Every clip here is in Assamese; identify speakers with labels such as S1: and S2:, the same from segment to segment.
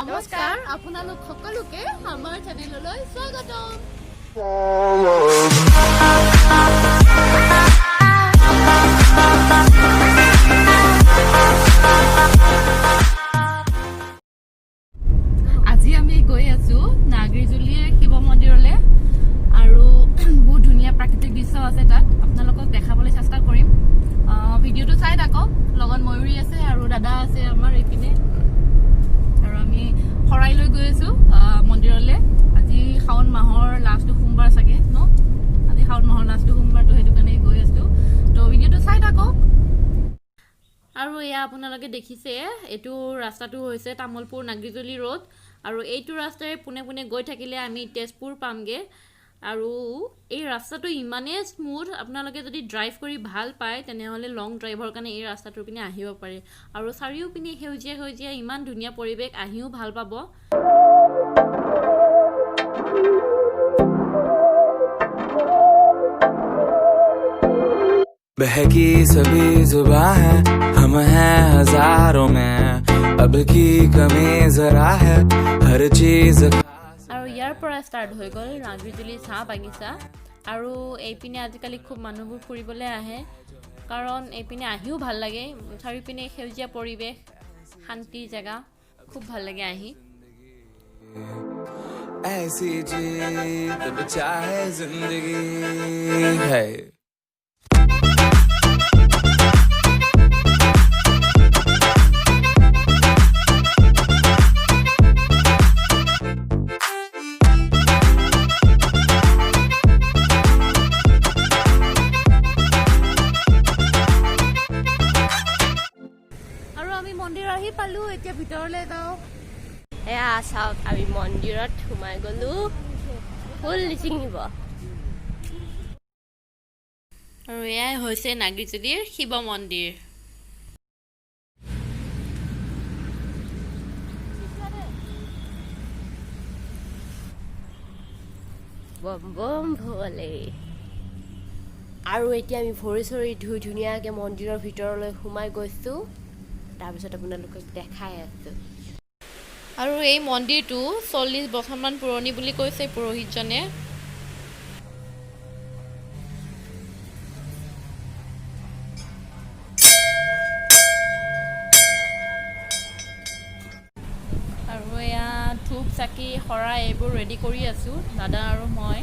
S1: নমস্কাৰ আপোনালোক সকলোকে আমাৰ চেনেললৈ স্বাগতম। আজি আমি গৈ আছো নাগৰিজুলিৰ শিৱ মন্দিৰলৈ আৰু বহুত ধুনীয়া প্ৰাকৃতিক দৃশ্য আছে তাত আপোনালোকক দেখাবলৈ চেষ্টা কৰিম। ভিডিঅ'টো চাই থাকক। লগত ময়ূৰী আছে আৰু দাদা আছে আমাৰ এইপিনে আৰু আমি শৰাইলৈ গৈ আছো মন্দিৰলৈ। আজি শাওণ মাহৰ লাষ্টটো সোমবাৰ চাগে ন? আজি শাওণ মাহৰ লাষ্টটো সোমবাৰটো সেইটো কাৰণে গৈ আছো। তো ভিডিঅ'টো চাই থাকক। আৰু এয়া আপোনালোকে দেখিছে এইটো ৰাস্তাটো হৈছে তামোলপুৰ নাগৰিজুলি ৰোড আৰু এইটো ৰাস্তাৰে পোনে পোনে গৈ থাকিলে আমি তেজপুৰ পামগে। আৰু এই ৰাস্তাটো ইমানেই স্মুথ, আপোনালোকে যদি ড্ৰাইভ কৰি ভাল পায় তেনেহ'লে লং ড্ৰাইভৰ কাৰণে এই ৰাস্তাটোৰ পিনে আহিব পাৰে। আৰু চাৰিওপিনে সেউজীয়া সেউজীয়া ইমান ধুনীয়া পৰিৱেশ, আহিও ভাল পাব।
S2: बहकी सभी जुबां है, हम हैं हजारों में, अब की कमी जरा है, हर चीज।
S1: আৰু ইয়াৰ পৰা ষ্টাৰ্ট হৈ গ'ল নাগৰিজুলি চাহ বাগিচা। আৰু এইপিনে আজিকালি খুব মানুহবোৰ ফুৰিবলৈ আহে, কাৰণ এইপিনে আহিও ভাল লাগে। চাৰিওপিনে সেউজীয়া পৰিৱেশ, শান্তি জেগা, খুব ভাল লাগে আহি।
S2: ऐसी जीत चाहे जिंदगी है।
S1: মন্দিৰ আহি পালো, এতিয়া ভিতৰলৈ যাওঁ।
S3: এয়া চাওক, আমি মন্দিৰত সোমাই গলো, ফুল নিচিঙিব।
S1: আৰু এয়াই হৈছে নাগৰিজুলিৰ শিৱ মন্দিৰ।
S3: বম বম ভলে। আৰু এতিয়া আমি ভৰি চৰি ধুই ধুনীয়াকৈ মন্দিৰৰ ভিতৰলৈ সোমাই গৈছো। তাৰপিছত আপোনালোকক দেখাই আছো।
S1: আৰু এই মন্দিৰটো 40 বছৰমান পুৰণি বুলি কৈছে পুৰোহিতজনে। আৰু এয়া ধূপ চাকি শৰাই এইবোৰ ৰেডি কৰি আছো, দাদা আৰু মই।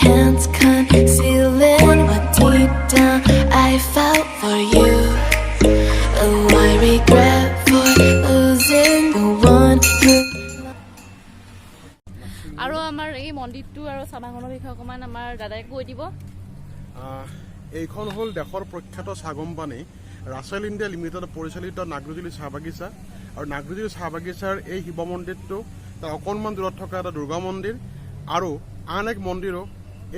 S4: Chance concealing what deep down I felt for you. Oh, I regret for losing the one who.
S1: আৰু আমাৰ এই মন্দিৰটো আৰু চাবাখনৰ বিষয়ে অকণমান আমাৰ দাদাই কৈ দিব।
S5: এইখন হ'ল দেশৰ প্ৰখ্যাত চাহ কোম্পানী ৰাছেল ইণ্ডিয়া লিমিটেড পৰিচালিত নাগৰিজুলি চাহ বাগিচা। আৰু নাগৰিজুলি চাহ বাগিচাৰ এই শিৱ মন্দিৰটো তাৰ অকণমান দূৰত থকা এটা দুৰ্গা মন্দিৰ আৰু আন এক মন্দিৰো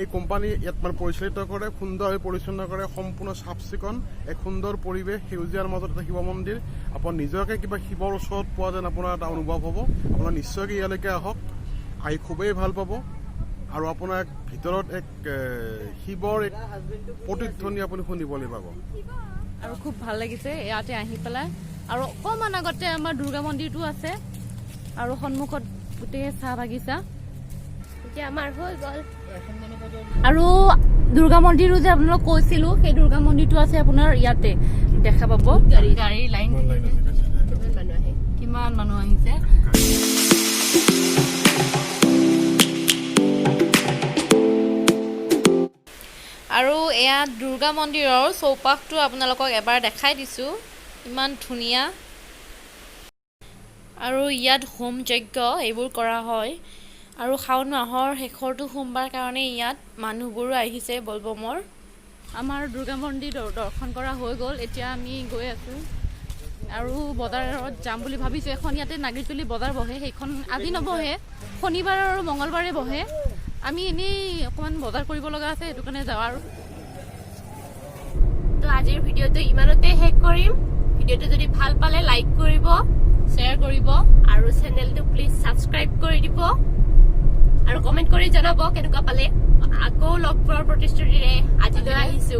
S5: এই কোম্পানী ইয়াত মানে পৰিচালিত কৰে, সুন্দৰভাৱে পৰিচালনা কৰে, সম্পূৰ্ণ চাফ চিকুণ, এক সুন্দৰ পৰিৱেশ, সেউজীয়াৰ মাজত এটা শিৱ মন্দিৰ। আপোনাৰ নিজকে কিবা শিৱৰ ওচৰত পোৱা যেন আপোনাৰ এটা অনুভৱ হ'ব। আপোনাৰ নিশ্চয়কৈ ইয়ালৈকে আহক, আহি খুবেই ভাল পাব। আৰু আপোনাৰ ভিতৰত এক শিৱৰ এক প্ৰতিধ্বনি আপুনি শুনিবলৈ পাব
S1: আৰু খুব ভাল লাগিছে ইয়াতে আহি পেলাই। আৰু অকণমান আগতে আমাৰ দুৰ্গা মন্দিৰটো আছে আৰু সন্মুখত গোটেই চাহ বাগিচা।
S3: এতিয়া আমাৰ হৈ গ'ল।
S1: আৰু দুৰ্গা মন্দিৰো যে আপোনালোক কৈছিলো, সেই দুৰ্গা মন্দিৰটো আছে আপোনাৰ ইয়াতে, দেখা পাব। গাড়ীৰ লাইন কিমান মানুহ আহিছে। আৰু এয়া দুৰ্গা মন্দিৰৰ চৌপাশটো আপোনালোকক এবাৰ দেখাই দিছো, ইমান ধুনীয়া। আৰু ইয়াত হোম যজ্ঞ এইবোৰ কৰা হয়। আৰু শাওণ মাহৰ শেষৰটো সোমবাৰ কাৰণে ইয়াত মানুহবোৰো আহিছে বলবমৰ। আমাৰ দুৰ্গা মন্দিৰ দৰ্শন কৰা হৈ গ'ল, এতিয়া আমি গৈ আছোঁ আৰু বজাৰত যাম বুলি ভাবিছোঁ। এখন ইয়াতে নাগৰিজুলি বজাৰ বহে, সেইখন আজি নবহে, শনিবাৰ আৰু মঙলবাৰে বহে। আমি এনেই অকণমান বজাৰ কৰিব লগা আছে, সেইটো কাৰণে যাওঁ। আৰু
S3: তো আজিৰ ভিডিঅ'টো ইমানতে শেষ কৰিম। ভিডিঅ'টো যদি ভাল পালে লাইক কৰিব। চেনেলটো প্লিজ ছাবস্ক্ৰাইব কৰি দিব আৰু কমেণ্ট কৰি জনাব কেনেকুৱা পালে। আকৌ লগ পোৱাৰ প্ৰতিশ্ৰুতিৰে আজিলৈ আহিছো।